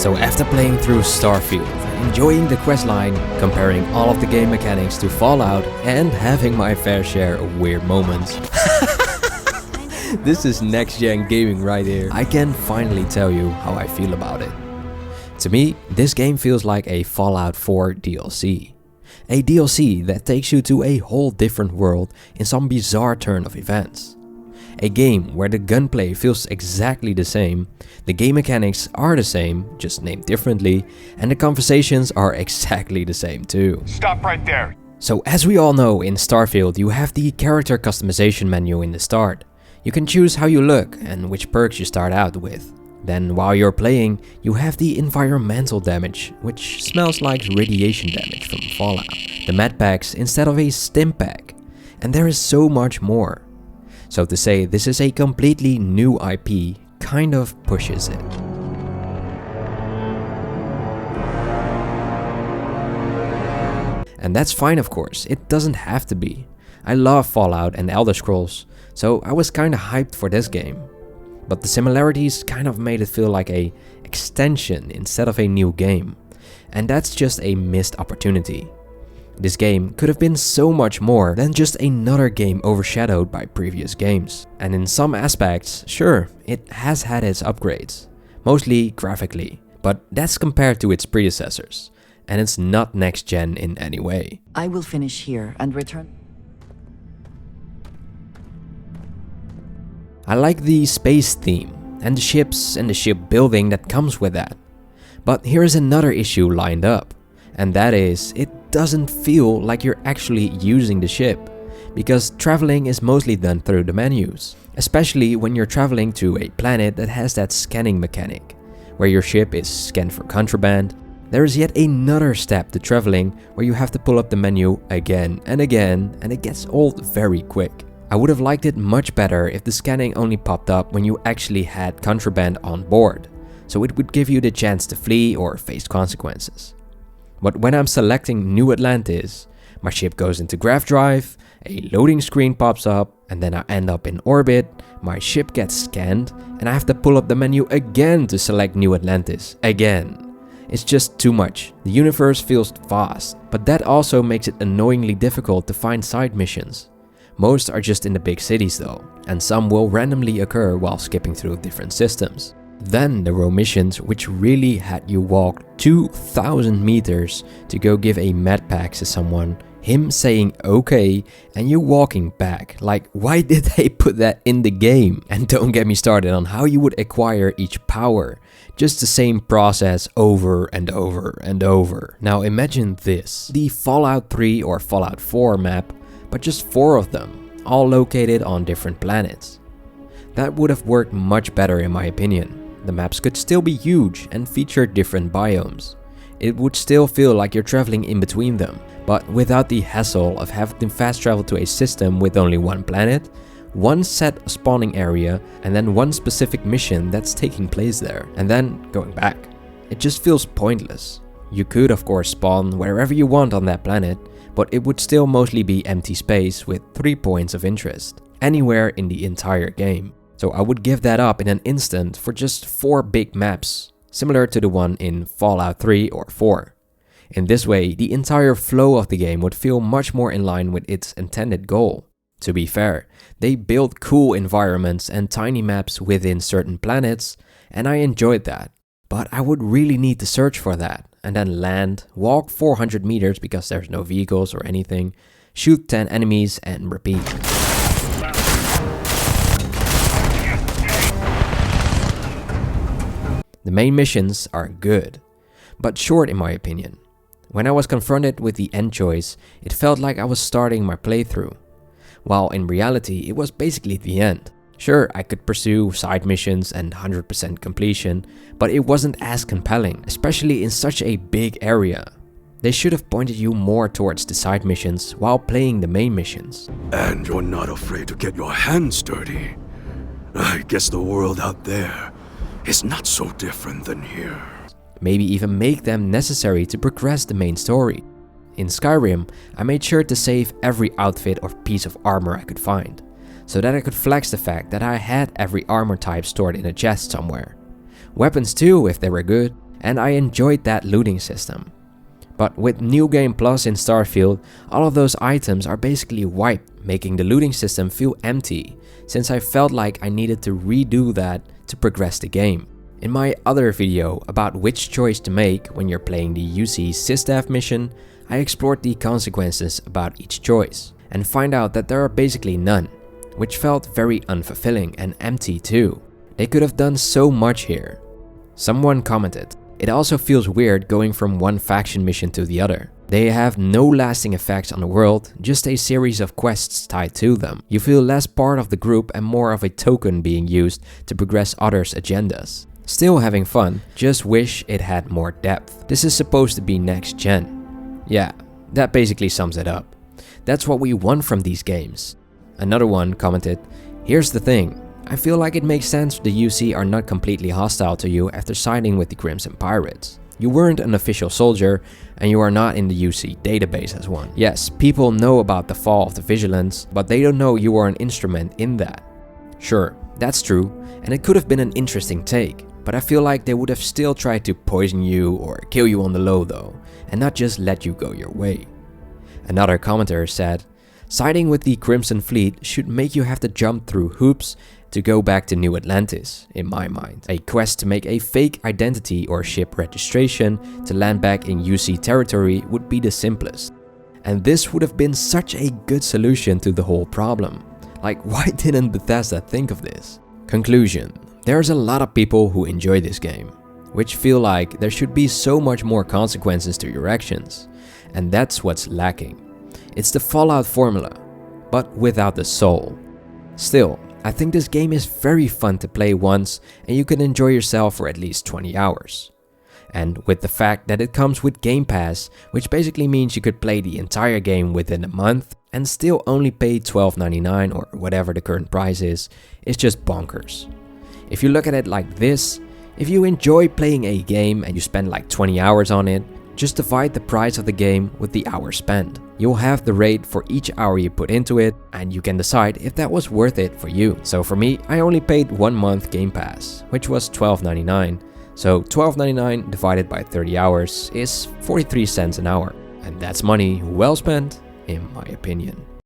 So after playing through Starfield, enjoying the questline, comparing all of the game mechanics to Fallout, and having my fair share of weird moments, this is next-gen gaming right here. I can finally tell you how I feel about it. To me, this game feels like a Fallout 4 DLC. A DLC that takes you to a whole different world in some bizarre turn of events. A game where the gunplay feels exactly the same, the game mechanics are the same, just named differently, and the conversations are exactly the same too. Stop right there. So as we all know, in Starfield you have the character customization menu in the start. You can choose how you look and which perks you start out with. Then while you're playing, you have the environmental damage, which smells like radiation damage from Fallout. The med packs instead of a stim pack. And there is so much more. So to say this is a completely new IP kind of pushes it. And that's fine, of course, it doesn't have to be. I love Fallout and Elder Scrolls, so I was kinda hyped for this game. But the similarities kind of made it feel like a extension instead of a new game. And that's just a missed opportunity. This game could have been so much more than just another game overshadowed by previous games. And in some aspects, sure, it has had its upgrades, mostly graphically, but that's compared to its predecessors, and it's not next gen in any way. I will finish here and return. I like the space theme, and the ships and the ship building that comes with that. But here is another issue lined up, and that is, it doesn't feel like you're actually using the ship, because traveling is mostly done through the menus, especially when you're traveling to a planet that has that scanning mechanic, where your ship is scanned for contraband. There is yet another step to traveling where you have to pull up the menu again and again, and it gets old very quick. I would have liked it much better if the scanning only popped up when you actually had contraband on board, so it would give you the chance to flee or face consequences. But when I'm selecting New Atlantis, my ship goes into graph drive, a loading screen pops up, and then I end up in orbit, my ship gets scanned, and I have to pull up the menu again to select New Atlantis, again. It's just too much. The universe feels vast, but that also makes it annoyingly difficult to find side missions. Most are just in the big cities though, and some will randomly occur while skipping through different systems. Then there were missions which really had you walk 2,000 meters to go give a med pack to someone, him saying okay, and you walking back. Like, why did they put that in the game? And don't get me started on how you would acquire each power. Just the same process over and over and over. Now imagine this, the Fallout 3 or Fallout 4 map, but just 4 of them, all located on different planets. That would have worked much better in my opinion. The maps could still be huge and feature different biomes. It would still feel like you're traveling in between them, but without the hassle of having to fast travel to a system with only one planet, one set spawning area, and then one specific mission that's taking place there, and then going back. It just feels pointless. You could of course spawn wherever you want on that planet, but it would still mostly be empty space with 3 points of interest, anywhere in the entire game. So I would give that up in an instant for just 4 big maps, similar to the one in Fallout 3 or 4. In this way, the entire flow of the game would feel much more in line with its intended goal. To be fair, they built cool environments and tiny maps within certain planets, and I enjoyed that. But I would really need to search for that, and then land, walk 400 meters because there's no vehicles or anything, shoot 10 enemies and repeat. The main missions are good, but short in my opinion. When I was confronted with the end choice, it felt like I was starting my playthrough, while in reality it was basically the end. Sure, I could pursue side missions and 100% completion, but it wasn't as compelling, especially in such a big area. They should have pointed you more towards the side missions while playing the main missions. And you're not afraid to get your hands dirty. I guess the world out there is not so different than here. Maybe even make them necessary to progress the main story. In Skyrim, I made sure to save every outfit or piece of armor I could find, so that I could flex the fact that I had every armor type stored in a chest somewhere. Weapons too, if they were good, and I enjoyed that looting system. But with New Game Plus in Starfield, all of those items are basically wiped, making the looting system feel empty, since I felt like I needed to redo that to progress the game. In my other video about which choice to make when you're playing the UC SysDev mission, I explored the consequences about each choice, and find out that there are basically none, which felt very unfulfilling and empty too. They could have done so much here. Someone commented, "It also feels weird going from one faction mission to the other. They have no lasting effects on the world, just a series of quests tied to them. You feel less part of the group and more of a token being used to progress others' agendas. Still having fun, just wish it had more depth. This is supposed to be next gen." Yeah, that basically sums it up. That's what we want from these games. Another one commented, "Here's the thing. I feel like it makes sense the UC are not completely hostile to you after siding with the Crimson Pirates. You weren't an official soldier, and you are not in the UC database as one. Yes, people know about the fall of the Vigilance, but they don't know you are an instrument in that." Sure, that's true, and it could have been an interesting take, but I feel like they would have still tried to poison you or kill you on the low though, and not just let you go your way. Another commenter said, "Siding with the Crimson Fleet should make you have to jump through hoops to go back to New Atlantis, in my mind. A quest to make a fake identity or ship registration to land back in UC territory would be the simplest. And this would have been such a good solution to the whole problem. Like, why didn't Bethesda think of this?" Conclusion. There's a lot of people who enjoy this game, which feel like there should be so much more consequences to your actions. And that's what's lacking. It's the Fallout formula, but without the soul. Still, I think this game is very fun to play once, and you can enjoy yourself for at least 20 hours. And with the fact that it comes with Game Pass, which basically means you could play the entire game within a month and still only pay $12.99 or whatever the current price is, it's just bonkers. If you look at it like this, if you enjoy playing a game and you spend like 20 hours on it, just divide the price of the game with the hours spent. You'll have the rate for each hour you put into it, and you can decide if that was worth it for you. So for me, I only paid 1 month Game Pass, which was $12.99. So $12.99 divided by 30 hours is 43 cents an hour. And that's money well spent, in my opinion.